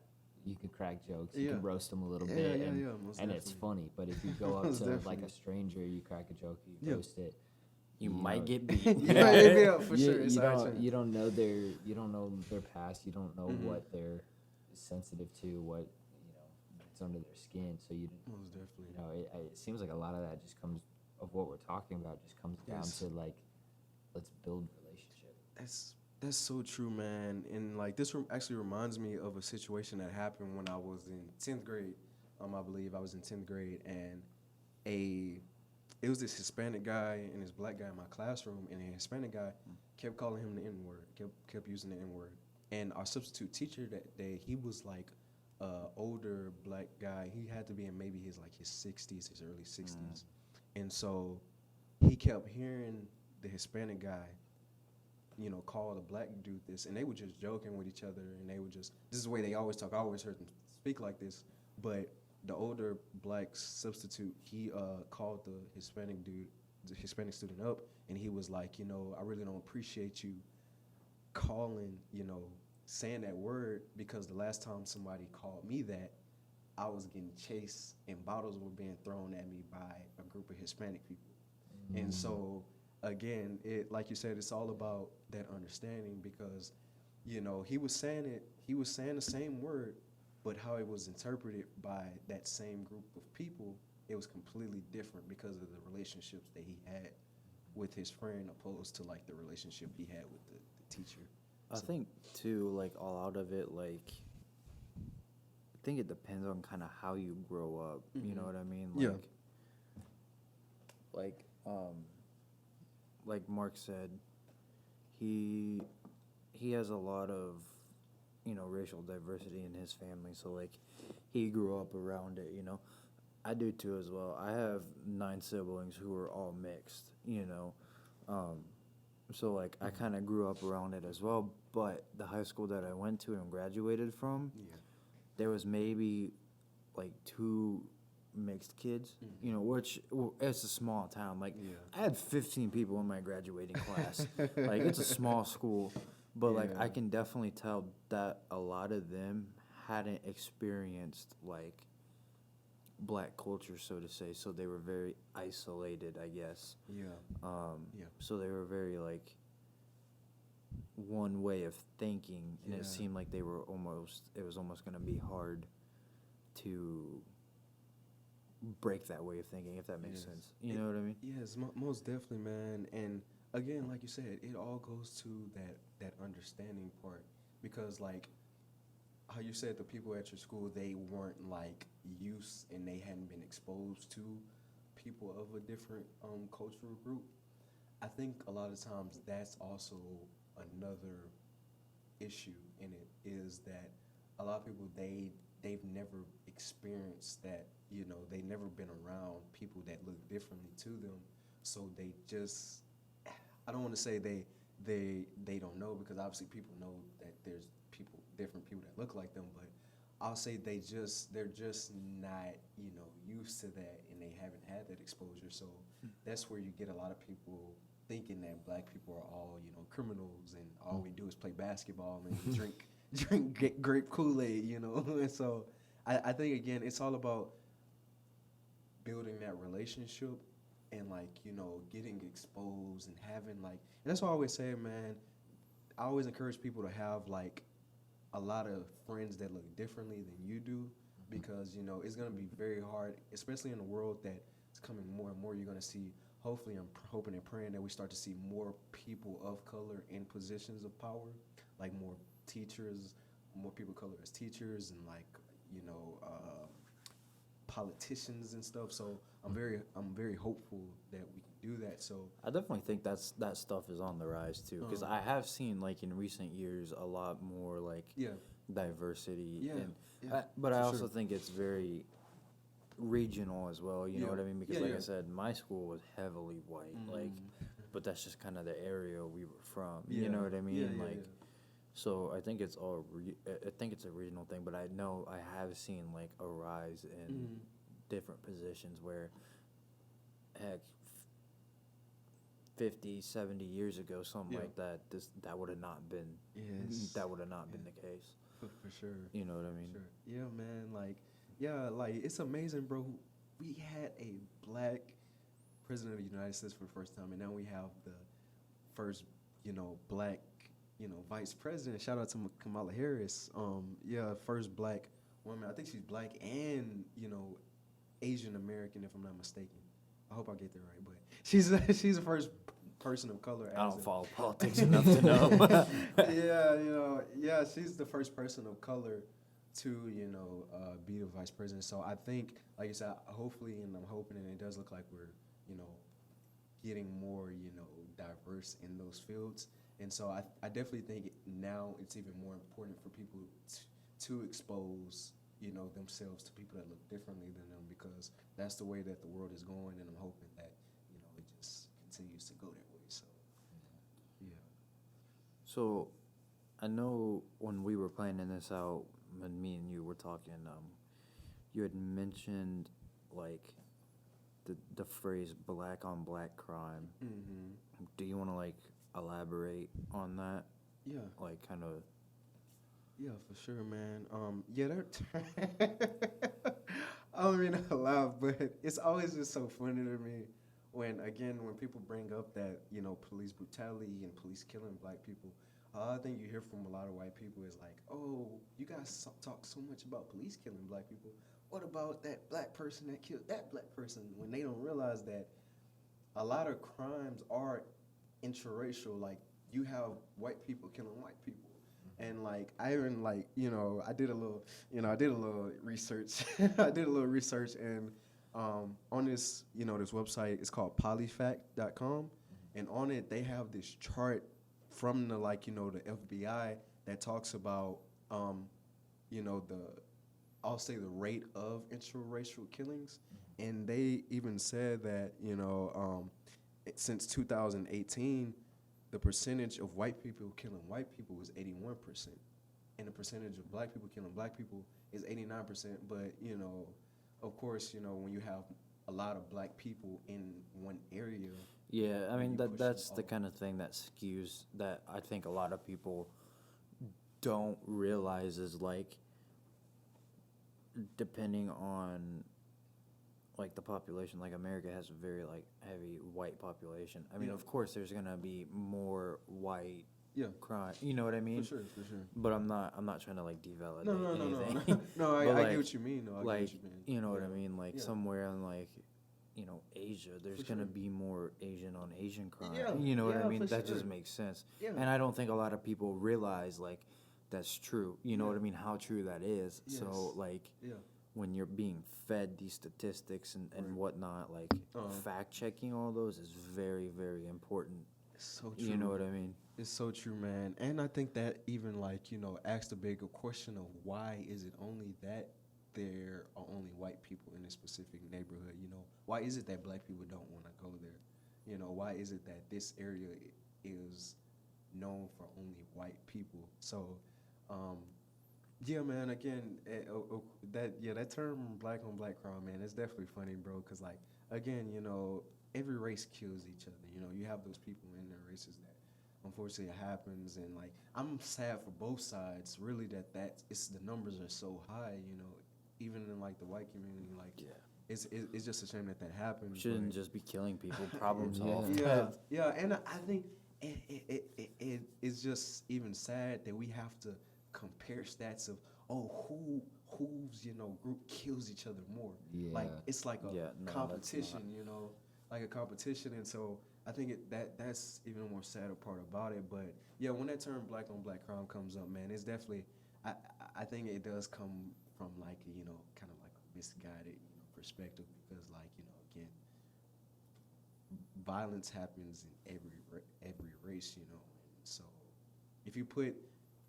jokes, you can roast them a little bit, most and it's definitely. funny. But if you go up Most to like definitely. a stranger, you crack a joke, you Yeah. roast it, You know, might get beat. Yeah, for you, sure. It's you high don't chance. you don't know their past, you don't know what they're sensitive to, what it's under their skin. So Most definitely. it seems like a lot of that just comes of what we're talking about just comes down Yes. to like let's build relationship. That's so true, man. And like this actually reminds me of a situation that happened when I was in 10th grade. I believe I was in 10th grade, and it was this Hispanic guy and this black guy in my classroom, and the Hispanic guy kept calling him the N-word, kept using the N-word. And our substitute teacher that day, he was like older black guy. He had to be in maybe his 60s, his early 60s, and so he kept hearing the Hispanic guy, call the black dude this, and they were just joking with each other, and they were just, this is the way they always talk. I always heard them speak like this, but the older black substitute, he called the Hispanic student up, and he was like, I really don't appreciate you calling, saying that word, because the last time somebody called me that, I was getting chased and bottles were being thrown at me by a group of Hispanic people. And so again, it, like you said, it's all about that understanding, because he was saying the same word, but how it was interpreted by that same group of people, it was completely different because of the relationships that he had with his friend, opposed to like the relationship he had with the teacher. I think too, like all out of it, like I think it depends on kind of how you grow up. You know what I mean? Yeah. Like, like Mark said, he has a lot of racial diversity in his family. So like, he grew up around it. I do too as well. I have 9 siblings who are all mixed. So like I kind of grew up around it as well. But the high school that I went to and graduated from, there was maybe like 2 mixed kids, which it's a small town. Like I had 15 people in my graduating class. Like it's a small school, but like I can definitely tell that a lot of them hadn't experienced like black culture, so to say. So they were very isolated, I guess. So they were very like one way of thinking, and it seemed like it was almost going to be hard to break that way of thinking, if that makes sense. You know what I mean? Yes, most definitely, man. And again, like you said, it all goes to that understanding part, because like how you said, the people at your school, they weren't like used and they hadn't been exposed to people of a different cultural group. I think a lot of times that's also another issue in it, is that a lot of people, they've never experienced that, they never been around people that look differently to them, so they just, I don't want to say they don't know, because obviously people know that there's different people that look like them, but I'll say they're just not, used to that, and they haven't had that exposure. So that's where you get a lot of people thinking that black people are all, criminals, and all we do is play basketball and drink grape Kool-Aid, And so I think, again, it's all about building that relationship, and like, getting exposed and having like, and that's why I always say, man, I always encourage people to have like a lot of friends that look differently than you do, because it's going to be very hard, especially in a world that's coming more and more. You're going to see, hopefully, I'm hoping and praying that we start to see more people of color in positions of power, like more teachers, more people of color as teachers, and like politicians and stuff. So I'm very hopeful that we can do that. So I definitely think that stuff is on the rise too, because I have seen like in recent years a lot more like diversity. But I also think it's very regional as well. You know what I mean? Because I said, my school was heavily white, like, but that's just kind of the area we were from. You know what I mean? So I think it's I think it's a regional thing, but I know I have seen like a rise in different positions where, heck, 50, 70 years ago, something like that, that would have not been that would have not been the case. For sure. You know what I mean? Sure. Yeah, man. Like it's amazing, bro. We had a black president of the United States for the first time, and now we have the first, black, vice president. Shout out to Kamala Harris. First black woman. I think she's black and, Asian American, if I'm not mistaken. I hope I get that right, but she's the first person of color. I don't follow politics enough to know. She's the first person of color to, be the vice president. So I think, like you said, hopefully, and I'm hoping, and it does look like we're, getting more, diverse in those fields. And so I definitely think now it's even more important for people to expose themselves to people that look differently than them, because that's the way that the world is going, and I'm hoping that it just continues to go that way. So yeah. So, I know when we were planning this out, when me and you were talking, you had mentioned like the phrase "black on black crime." Mm-hmm. Do you want to like elaborate on that? Yeah. Like, kind of. Yeah, for sure, man. Yeah, that. I don't mean to laugh, but it's always just so funny to me when people bring up that police brutality and police killing black people. I think you hear from a lot of white people is like, oh, you guys talk so much about police killing black people. What about that black person that killed that black person? When they don't realize that a lot of crimes are interracial. Like, you have white people killing white people. And like I even like I did a little research. I did a little research, and on this this website, it's called polyfact.com, and on it they have this chart from the the FBI that talks about the I'll say the rate of interracial killings, and they even said that since 2018, the percentage of white people killing white people is 81%, and the percentage of black people killing black people is 89%. But of course, when you have a lot of black people in one area, Yeah, I mean you push that's them the all. kind of thing that skews that I think a lot of people don't realize is like depending on like the population, like America has a very like heavy white population. I mean, Yeah. of course there's going to be more white Yeah, crime, you know what I mean? for sure. But I'm not trying to like devalidate No. anything. No, But I get like what you mean. No, I get like what you mean. you know what I Yeah. mean? Like Yeah. somewhere in like Asia, there's For gonna sure. be more Asian on Asian crime. Yeah, You know what I yeah, mean? for That just sure. makes sense. Yeah. And I don't think a lot of people realize like that's true. You know Yeah. what I mean? How true that is. So Yes. like Yeah. when you're being fed these statistics and Right. whatnot, like Uh-huh. fact checking all those is very, very important. It's so true. You know what I mean? It's so true, man. And I think that even asks the bigger question of why is it only that there are only white people in a specific neighborhood? Why is it that black people don't want to go there? Why is it that this area is known for only white people? So, yeah, man. Again, that term "black on black crime," man, it's definitely funny, bro. Cause like again, every race kills each other. You have those people in their races that unfortunately it happens, and like I'm sad for both sides. Really, that it's the numbers are so high. Even in like the white community, like Yeah. it's just a shame that happens. Shouldn't but- just be killing people. Problem Yeah. solved. yeah, and I think it's just even sad that we have to compare stats of whose group kills each other more. Like Yeah. it's like a Yeah, no, that's competition, like a competition, and so I think that's even a more sadder part about it. But yeah, when that term "black on black crime" comes up, man, it's definitely I think it does come from like kind of like a misguided perspective, because like again, violence happens in every race, and so if you put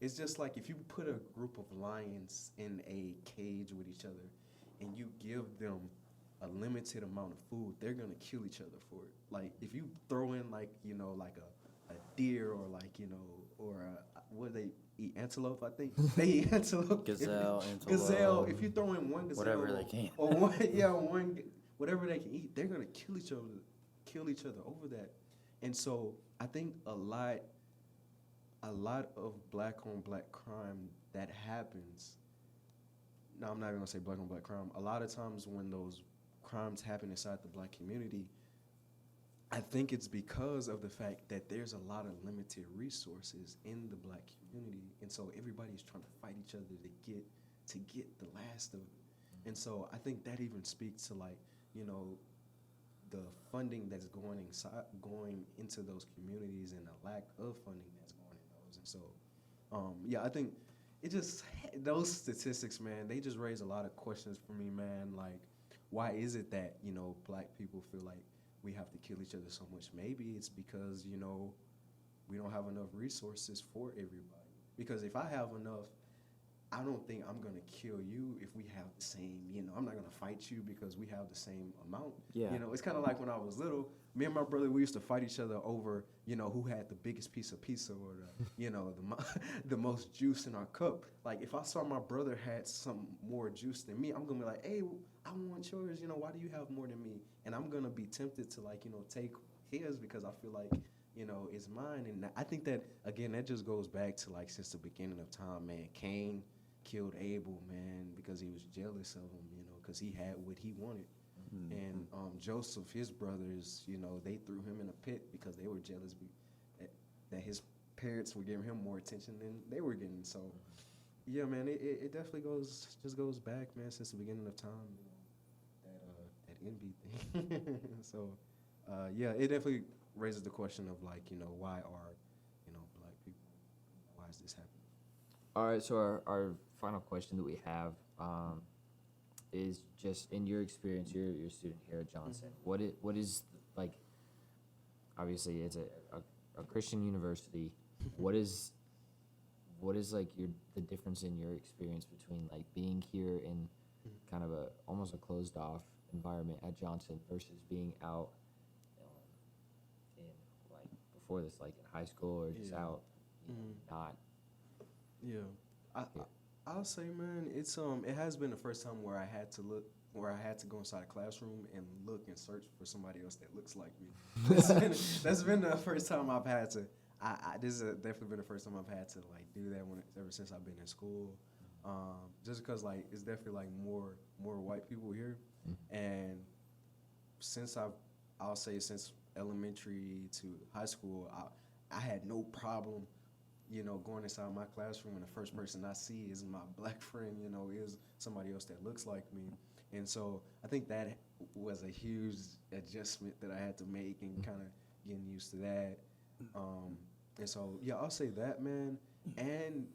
it's just like if you put a group of lions in a cage with each other and you give them a limited amount of food, they're gonna kill each other for it. Like if you throw in like like a deer or like or what do they eat, antelope, I think they eat antelope, Gazelle, gazelle. antelope, If you throw in one gazelle, whatever they can. or one whatever they can eat, they're gonna kill each other over that. And so I think a lot of black on black crime that happens. No, I'm not even gonna say black on black crime. A lot of times when those crimes happen inside the black community, I think it's because of the fact that there's a lot of limited resources in the black community, and so everybody's trying to fight each other to get the last of it. And so I think that even speaks to like the funding that's going into those communities, and the lack of funding that's going in those. And so yeah, I think it just those statistics, man, they just raise a lot of questions for me, man. Like, why is it that black people feel like we have to kill each other so much? Maybe it's because we don't have enough resources for everybody. Because if I have enough I don't think I'm gonna kill you if we have the same, I'm not gonna fight you because we have the same amount. Yeah. It's kind of like when I was little, me and my brother, we used to fight each other over, who had the biggest piece of pizza or the most juice in our cup. Like if I saw my brother had some more juice than me, I'm gonna be like, hey, I want yours. Why do you have more than me? And I'm gonna be tempted to take his because I feel like it's mine. And I think that again, that just goes back to like since the beginning of time, man. Cain killed Abel, man, because he was jealous of him, because he had what he wanted. And Joseph, his brothers, they threw him in a pit because they were jealous that his parents were giving him more attention than they were getting. So, yeah, man, it definitely goes back, man, since the beginning of time, that envy thing. So, yeah, it definitely raises the question of like, why are, black people, why is this happening? All right, so our final question that we have is just in your experience, you're a student here at Johnson. What is like? Obviously, it's a Christian university. What is like the difference in your experience between like being here in kind of almost a closed off environment at Johnson versus being out in like before this, like in high school or just out, not. Yeah, I'll say, man, it has been the first time where I had to go inside a classroom and look and search for somebody else that looks like me. That's been the first time I've had to. This has definitely been the first time I've had to like do that ever since I've been in school. Just because like it's definitely like more white people here, and since I'll say since elementary to high school, I had no problem going inside my classroom and the first person I see is my black friend, is somebody else that looks like me. And so I think that was a huge adjustment that I had to make and kind of getting used to that. And so, yeah, I'll say that, man. And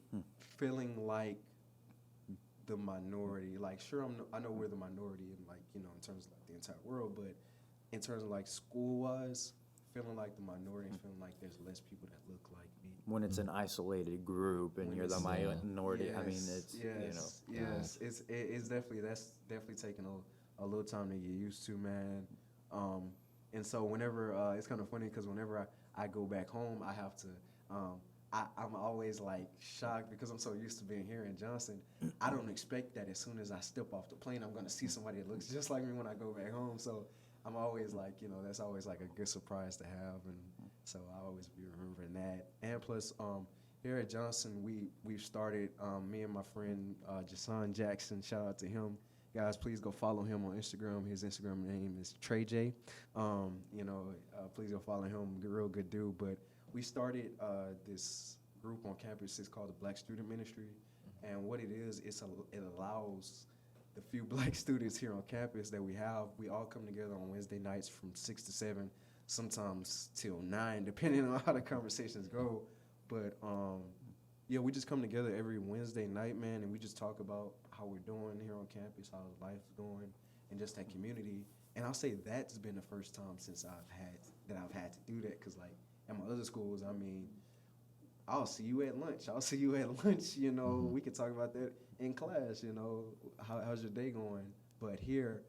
feeling like the minority, like, sure, I know we're the minority in like, in terms of like the entire world, but in terms of like school-wise, feeling like the minority and feeling like there's less people that look like me. When it's an isolated group and you're the minority, Yes, I mean, it's it's that's definitely taking a little time to get used to, man. And so whenever it's kind of funny because whenever I go back home, I have to. I'm always like shocked because I'm so used to being here in Johnson. I don't expect that as soon as I step off the plane, I'm gonna see somebody that looks just like me when I go back home. So I'm always like, that's always like a good surprise to have, and so I always be remembering that. And plus, here at Johnson, we've started. Me and my friend Jason Jackson. Shout out to him, guys. Please go follow him on Instagram. His Instagram name is Trey J. Please go follow him. Real good dude. But we started this group on campus. It's called the Black Student Ministry, and what it is, it allows the few black students here on campus that we have, we all come together on Wednesday nights from 6 to 7, sometimes till 9, depending on how the conversations go. But yeah, we just come together every Wednesday night, man, and we just talk about how we're doing here on campus, how life's going, and just that community. And I'll say that's been the first time since I've had to do that, because like at my other schools, I mean, I'll see you at lunch. We can talk about that in class, how's your day going? But here,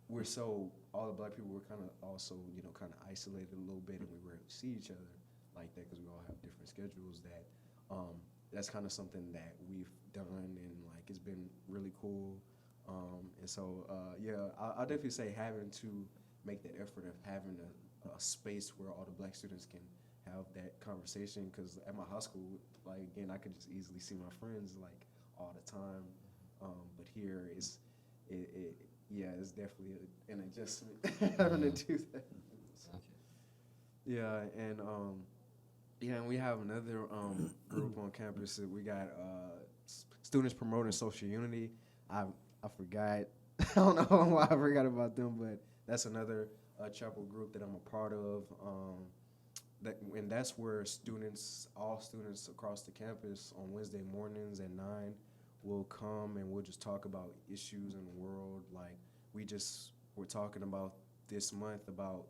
all the black people were kind of also, kind of isolated a little bit, and we were able to see each other like that because we all have different schedules. That's kind of something that we've done, and like it's been really cool. And so, yeah, I'll definitely say having to make that effort of having a space where all the black students can have that conversation, because at my high school, like again, I could just easily see my friends like all the time, but here it's definitely an adjustment having to do that. Yeah, and we have another group on campus that we got students promoting social unity. I forgot. I don't know why I forgot about them, but that's another chapel group that I'm a part of. And that's where all students across the campus on Wednesday mornings at 9 will come, and we'll just talk about issues in the world. Like we're talking about this month about,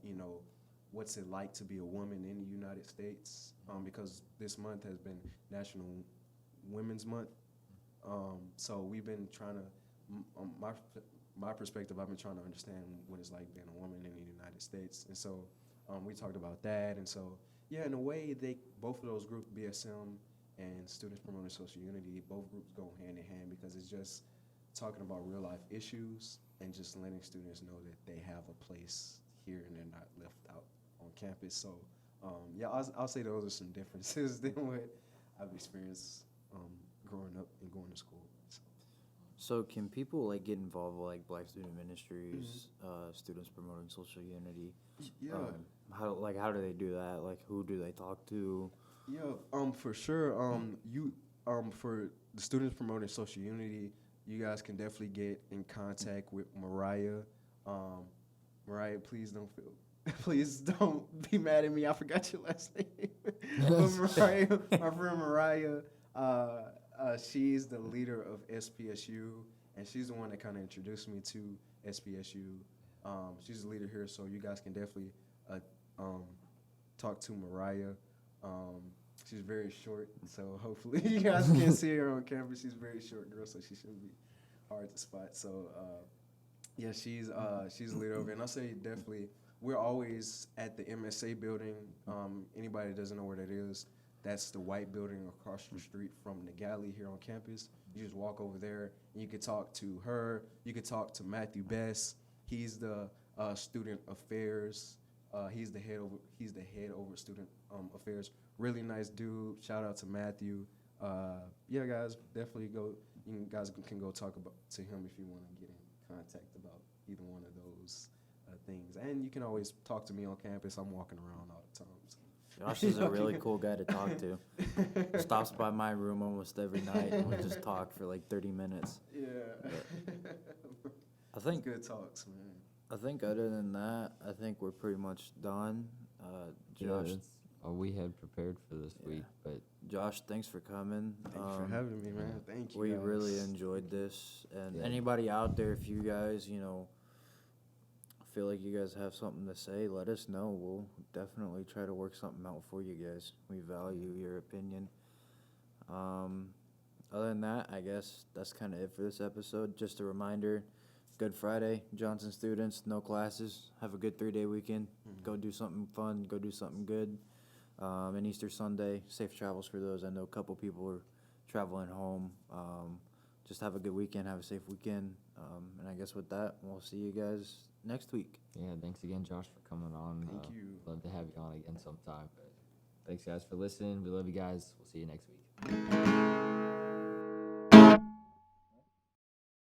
what's it like to be a woman in the United States, because this month has been National Women's Month. So we've been trying to, my perspective, I've been trying to understand what it's like being a woman in the United States, and so we talked about that, and so yeah, in a way, both of those groups, BSM and Students Promoting Social Unity, both groups go hand in hand because it's just talking about real life issues and just letting students know that they have a place here and they're not left out on campus. So yeah, I'll say those are some differences than what I've experienced growing up and going to school. So can people like get involved with like Black Student Ministries, Students Promoting Social Unity? Yeah. How do they do that? Like who do they talk to? Yeah, for sure. For the Students Promoting Social Unity, you guys can definitely get in contact with Mariah. Mariah, please don't please don't be mad at me. I forgot your last name. But Mariah, my friend Mariah, she's the leader of SPSU, and she's the one that kind of introduced me to SPSU. She's the leader here, so you guys can definitely talk to Mariah. She's very short, so hopefully you guys can see her on campus. She's a very short girl, so she shouldn't be hard to spot. So yeah, she's the leader of it. And I say definitely, we're always at the MSA building. Anybody that doesn't know where that is, that's the white building across the street from the galley here on campus. You just walk over there, and you can talk to her. You can talk to Matthew Best. He's the student affairs. He's the head over student affairs. Really nice dude. Shout out to Matthew. Yeah, guys, definitely go. You guys can go talk to him if you want to get in contact about either one of those things. And you can always talk to me on campus. I'm walking around all the time. So. Josh is a really cool guy to talk to. Stops by my room almost every night, and we just talk for like 30 minutes. Yeah. I think It's good talks, man. I think other than that, I think we're pretty much done. Yeah, Josh, that's all we had prepared for this week. But Josh, thanks for coming. Thank you for having me, man. Thank you. We guys. really enjoyed this, and Yeah. anybody out there, if you guys, feel like you guys have something to say, let us know. We'll definitely try to work something out for you guys. We value your opinion. Other than that, I guess that's kind of it for this episode. Just a reminder, Good Friday, Johnson students, no classes. Have a good 3-day weekend. Go do something fun. Go do something good. And Easter Sunday, safe travels for those. I know a couple people are traveling home. Just have a good weekend. Have a safe weekend. And I guess with that, we'll see you guys next week. yeah, thanks again, Josh, for coming on. Thank you. Love to have you on again sometime. But thanks, guys, for listening. We love you guys. We'll see you next week.